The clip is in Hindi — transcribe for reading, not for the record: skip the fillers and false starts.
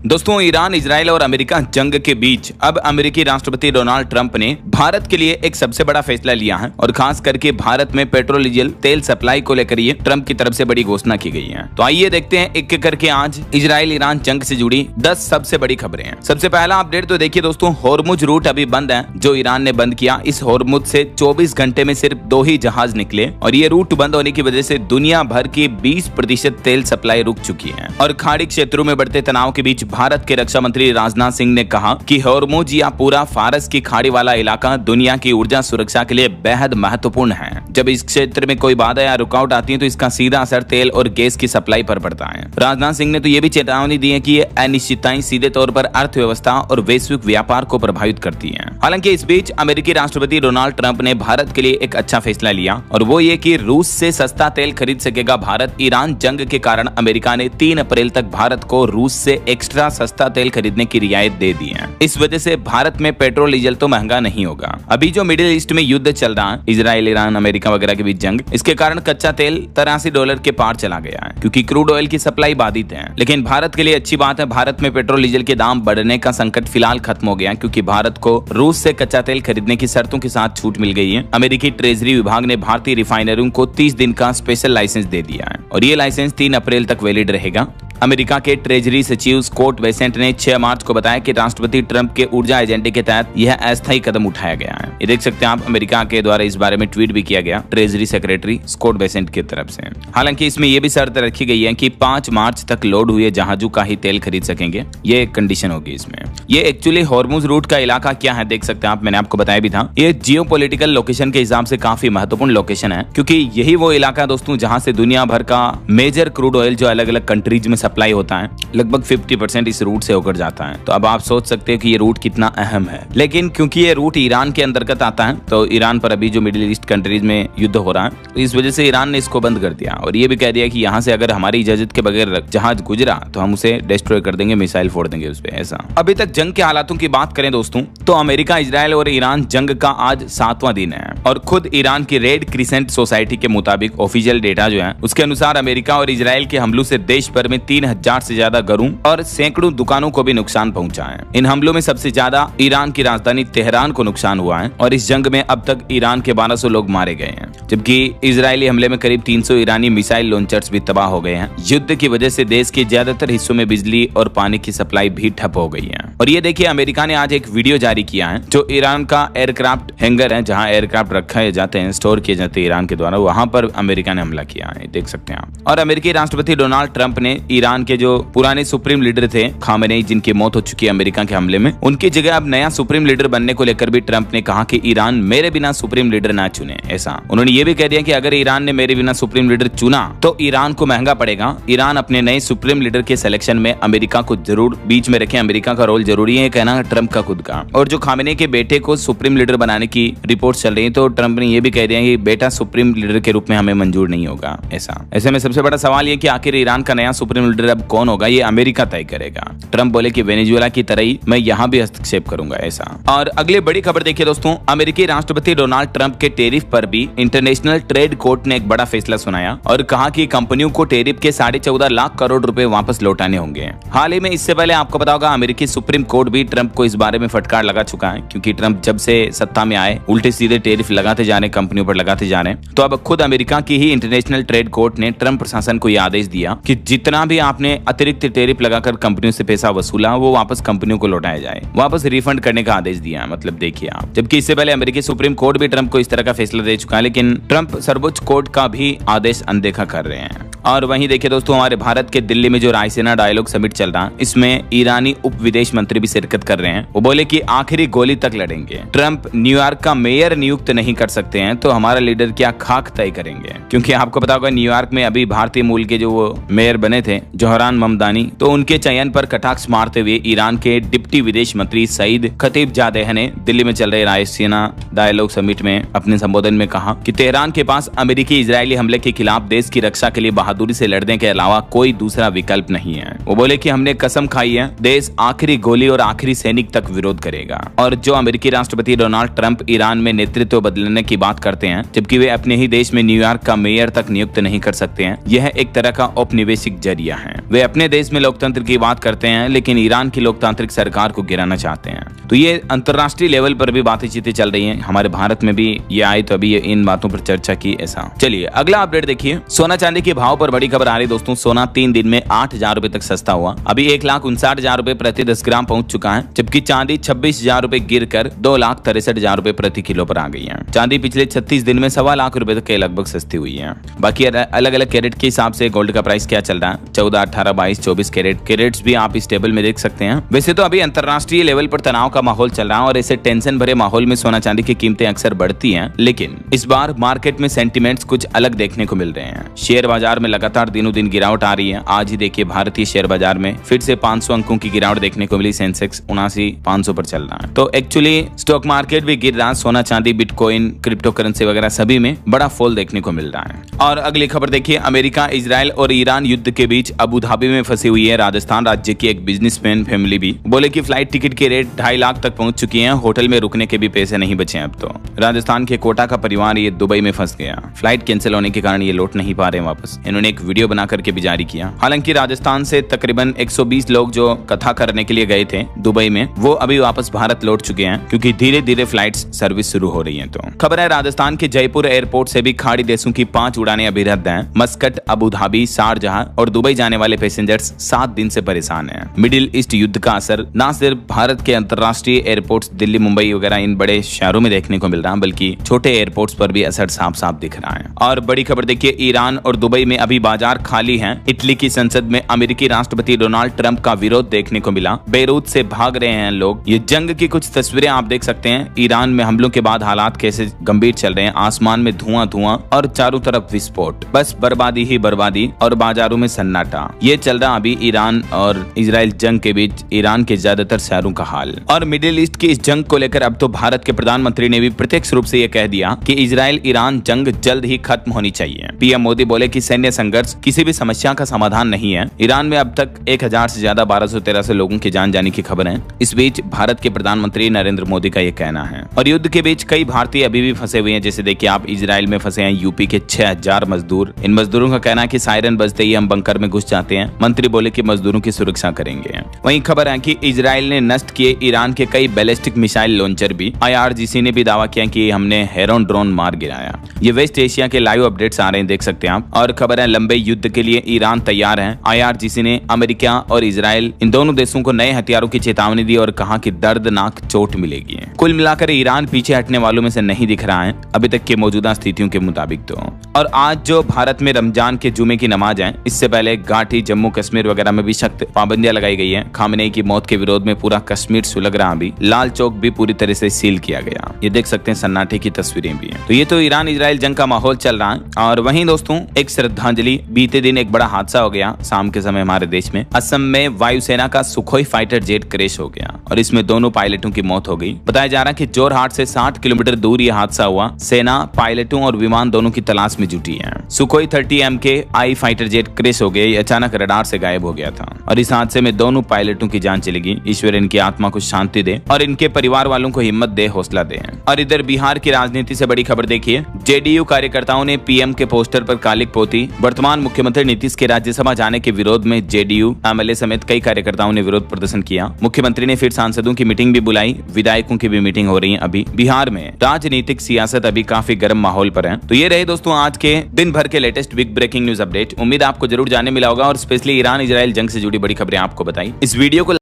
दोस्तों, ईरान, इजराइल और अमेरिका जंग के बीच अब अमेरिकी राष्ट्रपति डोनाल्ड ट्रंप ने भारत के लिए एक सबसे बड़ा फैसला लिया है और खास करके भारत में पेट्रोल डीजल तेल सप्लाई को लेकर ये ट्रंप की तरफ से बड़ी घोषणा की गई है। तो आइए देखते हैं एक एक करके आज इजराइल ईरान जंग से जुड़ी 10 सबसे बड़ी खबरें हैं। सबसे पहला अपडेट तो देखिए दोस्तों, होर्मुज रूट अभी बंद है, जो ईरान ने बंद किया। इस होर्मुज से 24 घंटे में सिर्फ 2 ही जहाज निकले और ये रूट बंद होने की वजह से दुनिया भर की 20% तेल सप्लाई रुक चुकी है। और खाड़ी क्षेत्रों में बढ़ते तनाव के बीच भारत के रक्षा मंत्री राजनाथ सिंह ने कहा कि होर्मुज या पूरा फारस की खाड़ी वाला इलाका दुनिया की ऊर्जा सुरक्षा के लिए बेहद महत्वपूर्ण है। जब इस क्षेत्र में कोई बाधा या रुकावट आती है तो इसका सीधा असर तेल और गैस की सप्लाई पर पड़ता है। राजनाथ सिंह ने तो ये भी चेतावनी दी है कि ये अनिश्चितताएं सीधे तौर पर अर्थव्यवस्था और वैश्विक व्यापार को प्रभावित करती है। हालांकि इस बीच अमेरिकी राष्ट्रपति डोनाल्ड ट्रंप ने भारत के लिए एक अच्छा फैसला लिया और वो ये कि रूस से सस्ता तेल खरीद सकेगा भारत। ईरान जंग के कारण अमेरिका ने 3 अप्रैल तक भारत को रूस से एक्स्ट्रा सस्ता तेल खरीदने की रियायत दे दी है। इस वजह से भारत में पेट्रोल डीजल तो महंगा नहीं होगा। अभी जो मिडिल ईस्ट में युद्ध चल रहा है, इजराइल, ईरान, अमेरिका वगैरह के बीच जंग, इसके कारण कच्चा तेल $83 के पार चला गया है क्योंकि क्रूड ऑयल की सप्लाई बाधित है। लेकिन भारत के लिए अच्छी बात है, भारत में पेट्रोल डीजल के दाम बढ़ने का संकट फिलहाल खत्म हो गया क्योंकि भारत को रूस से कच्चा तेल खरीदने की शर्तों के साथ छूट मिल गई है। अमेरिकी ट्रेजरी विभाग ने भारतीय रिफाइनरियों को 30 दिन का स्पेशल लाइसेंस दे दिया है और ये लाइसेंस 3 अप्रैल तक वैलिड रहेगा। अमेरिका के ट्रेजरी सचिव स्कॉट बेसेंट ने 6 मार्च को बताया कि राष्ट्रपति ट्रंप के ऊर्जा एजेंडे के तहत यह अस्थायी कदम उठाया गया है। ये देख सकते हैं आप, अमेरिका के द्वारा इस बारे में ट्वीट भी किया गया ट्रेजरी सेक्रेटरी स्कॉट बेसेंट की तरफ से। हालांकि इसमें यह भी शर्त रखी गई है कि 5 मार्च तक लोड हुए जहाजों का ही तेल खरीद सकेंगे, ये कंडीशन होगी इसमें। ये एक्चुअली होर्मुज रूट का इलाका क्या है देख सकते हैं आप, मैंने आपको बताया भी था। ये जियोपॉलिटिकल लोकेशन के हिसाब से काफी महत्वपूर्ण लोकेशन है क्योंकि यही वो इलाका दोस्तों जहां से दुनिया भर का मेजर क्रूड ऑयल जो अलग अलग कंट्रीज में सप्लाई होता है, लगभग 50% इस रूट से होकर जाता है। तो अब आप सोच सकते हैं कि ये रूट कितना अहम है। लेकिन क्योंकि ये रूट ईरान के अंतर्गत आता है तो ईरान पर अभी जो मिडिल ईस्ट कंट्रीज में युद्ध हो रहा है, तो इस वजह से ईरान ने इसको बंद कर दिया और ये भी कह दिया कि यहाँ से अगर हमारी इजाजत के बगैर जहाज गुजरा तो हम उसे डिस्ट्रॉय कर देंगे, मिसाइल फोड़ देंगे उस पर। ऐसा अभी तक जंग के हालातों की बात करें दोस्तों तो अमेरिका, इजराइल और ईरान जंग का आज 7वां दिन है और खुद ईरान की रेड क्रिसेंट सोसाइटी के मुताबिक ऑफिशियल डेटा जो है उसके अनुसार अमेरिका और इजराइल के हमलों से देश भर में 3000 से ज्यादा घरों और सैकड़ों दुकानों को भी नुकसान पहुंचा है। इन हमलों में सबसे ज्यादा ईरान की राजधानी तेहरान को नुकसान हुआ है और इस जंग में अब तक ईरान के 1200 लोग मारे गए हैं, जबकि इजरायली हमले में करीब 300 ईरानी मिसाइल लॉन्चर्स भी तबाह हो गए हैं। युद्ध की वजह से देश के ज्यादातर हिस्सों में बिजली और पानी की सप्लाई भी ठप हो गई है। और ये देखिए, अमेरिका ने आज एक वीडियो जारी किया है जो ईरान का एयरक्राफ्ट हैंगर है, जहां एयरक्राफ्ट रखे जाते हैं, स्टोर किए जाते हैं ईरान के द्वारा, वहां पर अमेरिका ने हमला किया है, देख सकते हैं आप। और अमेरिकी राष्ट्रपति डोनाल्ड ट्रंप ने ईरान के जो पुराने सुप्रीम लीडर थे खामेनेई, जिनकी मौत हो चुकी है अमेरिका के हमले में, उनकी जगह अब नया सुप्रीम लीडर बनने को लेकर भी ट्रंप ने कहा कि ईरान मेरे बिना सुप्रीम लीडर ना चुने। ऐसा उन्होंने ये भी कह दिया कि अगर ईरान ने मेरे बिना सुप्रीम लीडर चुना तो ईरान को महंगा पड़ेगा। ईरान अपने नए सुप्रीम लीडर के सिलेक्शन में अमेरिका को जरूर बीच में रखे, अमेरिका का रोल जरूरी है, कहना ट्रंप का खुद का। और जो खामेनेई के बेटे को सुप्रीम लीडर बनाने की रिपोर्ट चल रही है तो ट्रंप ने यह भी कह दिया कि बेटा सुप्रीम लीडर के रूप में हमें मंजूर नहीं होगा। ऐसे में सबसे बड़ा सवाल ये कि आखिर ईरान का नया सुप्रीम लीडर अब कौन होगा, ये अमेरिका तय करेगा। ट्रंप बोले कि वेनेजुएला की तरह ही मैं यहाँ भी हस्तक्षेप करूंगा, ऐसा। और अगली बड़ी खबर देखिए दोस्तों, अमेरिकी राष्ट्रपति डोनाल्ड ट्रंप के टैरिफ पर भी इंटरनेशनल ट्रेड कोर्ट ने एक बड़ा फैसला सुनाया और कहा कि कंपनियों को टैरिफ के 14.5 लाख करोड़ रुपए वापस लौटाने होंगे। हाल ही में इससे पहले आपको पता होगा अमेरिकी सुप्रीम कोर्ट भी ट्रंप को इस बारे में फटकार लगा चुका है क्योंकि ट्रंप जब से सत्ता में आए उल्टे सीधे टैरिफ लगाते जा रहे, कंपनियों पर लगाते जा रहे हैं। तो अब खुद अमेरिका की ही इंटरनेशनल ट्रेड कोर्ट ने ट्रंप प्रशासन को यह आदेश दिया कि जितना भी आपने अतिरिक्त टैरिफ लगाकर कंपनियों से पैसा वसूला वो वापस कंपनियों को लौटाया जाए, वापस रिफंड करने का आदेश दिया। मतलब देखिए आप, जबकि इससे पहले अमेरिकी सुप्रीम कोर्ट भी ट्रंप को इस तरह का फैसला दे चुका है, लेकिन ट्रंप सर्वोच्च कोर्ट का भी आदेश अनदेखा कर रहे हैं। और वहीं देखिए दोस्तों, हमारे भारत के दिल्ली में जो रायसीना डायलॉग समिट चल रहा है, इसमें ईरानी उप विदेश मंत्री भी शिरकत कर रहे हैं। वो बोले कि आखिरी गोली तक लड़ेंगे। ट्रंप न्यूयॉर्क का मेयर नियुक्त नहीं कर सकते हैं तो हमारा लीडर क्या खाक तय करेंगे, क्योंकि आपको पता होगा न्यूयॉर्क में अभी भारतीय मूल के जो वो मेयर बने थे जोहरान ममदानी, तो उनके चयन पर कटाक्ष मारते हुए ईरान के डिप्टी विदेश मंत्री सईद खतीबजादेह ने दिल्ली में चल रहे रायसीना डायलॉग समिट में अपने संबोधन में कहा कि तेहरान के पास अमेरिकी इजरायली हमले के खिलाफ देश की रक्षा के लिए बहादुरी से लड़ने के अलावा कोई दूसरा विकल्प नहीं है। वो बोले कि हमने कसम खाई है, देश आखिरी गोली गोली और आखिरी सैनिक तक विरोध करेगा। और जो अमेरिकी राष्ट्रपति डोनाल्ड ट्रंप ईरान में नेतृत्व बदलने की बात करते हैं, जबकि वे अपने ही देश में न्यूयॉर्क का मेयर तक नियुक्त नहीं कर सकते हैं, यह एक तरह का औपनिवेशिक जरिया है। वे अपने देश में लोकतंत्र की बात करते हैं, लेकिन ईरान की लोकतांत्रिक सरकार को गिराना चाहते हैं। तो ये अंतर्राष्ट्रीय लेवल पर भी बातें चल रही हैं। हमारे भारत में भी ये आए तो अभी इन बातों पर चर्चा की ऐसा। चलिए अगला अपडेट देखिए। सोना चांदी के भाव पर बड़ी खबर आ रही दोस्तों। सोना 3 दिन में 8,000 रुपए तक सस्ता हुआ। अभी 1,59,000 रुपए प्रति 10 ग्राम पहुंच चुका है, जबकि चांदी 26,000 रुपए गिर कर 2,63,000 रुपए प्रति किलो पर आ गई है। चांदी पिछले 36 दिन में 1.25 लाख रुपए तक के लगभग सस्ती हुई है। बाकी अलग अलग कैरेट के हिसाब से गोल्ड का प्राइस क्या चल रहा है, 14, 18, 22, 24 कैरेट्स भी आप इस टेबल में देख सकते हैं। वैसे तो अभी अंतरराष्ट्रीय लेवल पर तनाव का माहौल चल रहा है और ऐसे टेंशन भरे माहौल में सोना चांदी की कीमतें अक्सर बढ़ती हैं, लेकिन इस बार मार्केट में सेंटीमेंट्स कुछ अलग देखने को मिल रहे हैं। शेयर बाजार में लगातार दिनों दिन गिरावट आ रही है। आज ही देखिए भारतीय शेयर बाजार में फिर से 500 अंकों की गिरावट देखने को मिली। सेंसेक्स 79,500 पर चल रहा है। तो एक्चुअली स्टॉक मार्केट भी गिर रहा है। सोना चांदी, बिटकॉइन, क्रिप्टो करेंसी वगैरह सभी में बड़ा फॉल देखने को मिल रहा है। और अगली खबर देखिए। अमेरिका, इजराइल और ईरान युद्ध के बीच अबू धाबी में फंसी हुई है राजस्थान राज्य की एक बिजनेसमैन फैमिली भी। बोले कि फ्लाइट टिकट के रेट 2.5 लाख तक पहुंच चुकी हैं। होटल में रुकने के भी पैसे नहीं बचे अब तो। राजस्थान के कोटा का परिवार ये दुबई में फंस गया। फ्लाइट कैंसिल होने के कारण ये लौट नहीं पा रहे वापस। इन्होंने एक वीडियो बना करके भी जारी किया। हालांकि राजस्थान से तकरीबन 120 लोग जो कथा करने के लिए गए थे दुबई में, वो अभी वापस भारत लौट चुके हैं, क्योंकि धीरे धीरे फ्लाइट सर्विस शुरू हो रही है। तो खबर है राजस्थान के जयपुर एयरपोर्ट से भी खाड़ी देशों की 5 उड़ानें अभी रद्द हैं। मस्कट, अबू धाबी, शारजहां और दुबई जाने वाले पैसेंजर्स 7 दिन से परेशान हैं। मिडिल ईस्ट युद्ध का असर न सिर्फ भारत के अंतरराष्ट्रीय एयरपोर्ट्स दिल्ली, मुंबई वगैरह इन बड़े शहरों में देखने को मिल रहा है, बल्कि छोटे एयरपोर्ट्स पर भी असर साफ साफ दिख रहा है। और बड़ी खबर देखिए। ईरान और दुबई में अभी बाजार खाली हैं। इटली की संसद में अमेरिकी राष्ट्रपति डोनाल्ड ट्रंप का विरोध देखने को मिला। बेरूत से भाग रहे हैं लोग। ये जंग की कुछ तस्वीरें आप देख सकते हैं। ईरान में हमलों के बाद हालात कैसे गंभीर चल रहे हैं। आसमान में धुआं धुआं और चारों तरफ विस्फोट, बस बर्बादी ही बर्बादी और बाजारों में सन्नाटा। ये चल रहा अभी ईरान और इजराइल जंग के बीच ईरान के ज्यादातर शहरों का हाल। और मिडिल ईस्ट की इस जंग को लेकर अब तो भारत के प्रधानमंत्री ने भी प्रत्यक्ष रूप से यह कह दिया कि इजराइल ईरान जंग जल्द ही खत्म होनी चाहिए। पीएम मोदी बोले कि सैन्य संघर्ष किसी भी समस्या का समाधान नहीं है। ईरान में अब तक 1000 से ज्यादा 1213 लोगों की जान जाने की खबर है। इस बीच भारत के प्रधानमंत्री नरेंद्र मोदी का यह कहना है। और युद्ध के बीच कई भारतीय अभी भी फंसे हुए हैं। जैसे देखिए आप, इजराइल में फंसे हैं यूपी के 6000 मजदूर। इन मजदूरों का कहना है कि सायरन बजते ही हम बंकर में घुस जाते हैं। मंत्री बोले कि मजदूरों की सुरक्षा करेंगे। वहीं खबर है कि इजराइल ने नष्ट किए ईरान के कई बैलिस्टिक मिसाइल लॉन्चर भी। IRGC ने भी दावा किया कि हमने हेरोन ड्रोन मार गिराया। ये वेस्ट एशिया के लाइव अपडेट्स आ रहे हैं, देख सकते हैं आप। और खबर है लंबे युद्ध के लिए ईरान तैयार है। IRGC ने अमेरिका और इजराइल इन दोनों देशों को नए हथियारों की चेतावनी दी और कहा कि दर्दनाक चोट मिलेगी। कुल मिलाकर ईरान पीछे हटने वालों में से नहीं दिख रहा है अभी तक की मौजूदा स्थितियों के मुताबिक तो। और आज जो भारत में रमजान के जुमे की नमाज है, इससे पहले घाटी, जम्मू कश्मीर वगैरह में भी सख्त पाबंदियां लगाई गई है। खामनेई की मौत के विरोध में पूरा कश्मीर सुलग रहा। अभी लाल चौक भी पूरी तरह से सील किया गया। ये देख सकते हैं, सन्नाटे की तस्वीरें भी हैं। तो ये तो ईरान इजराइल जंग का माहौल चल रहा है। और वहीं दोस्तों एक श्रद्धांजलि, बीते दिन एक बड़ा हादसा हो गया शाम के समय हमारे देश में। असम में वायुसेना का सुखोई फाइटर जेट क्रैश हो गया और इसमें दोनों पायलटों की मौत हो गई। बताया जा रहा है कि जोरहाट से 60 किलोमीटर दूर यह हादसा हुआ। सेना पायलटों और विमान दोनों की तलाश में जुटी है। सुखोई 30M के आई फाइटर जेट क्रैश हो गया। अचानक रडार से गायब हो गया था और इस हादसे में दोनों पायलटों की जान चली गई। ईश्वर इनकी आत्मा को शांति दे और इनके परिवार वालों को हिम्मत दे, हौसला दे। और इधर बिहार की राजनीति से बड़ी खबर देखिए। जेडीयू कार्यकर्ताओं ने पीएम के पोस्टर पर कालिक पोती। वर्तमान मुख्यमंत्री नीतीश के राज्यसभा जाने के विरोध में जेडीयू एमएलए समेत कई कार्यकर्ताओं ने विरोध प्रदर्शन किया। मुख्यमंत्री ने फिर सांसदों की मीटिंग भी बुलाई। विधायकों की भी मीटिंग हो रही है। अभी बिहार में राजनीतिक सियासत अभी काफी गर्म माहौल पर है। तो ये रहे दोस्तों आज के दिन भर के latest big breaking news update. उम्मीद आपको जरूर जानने मिला होगा और स्पेशली ईरान इजराइल जंग से जुड़ी बड़ी खबरें आपको बताई। इस वीडियो को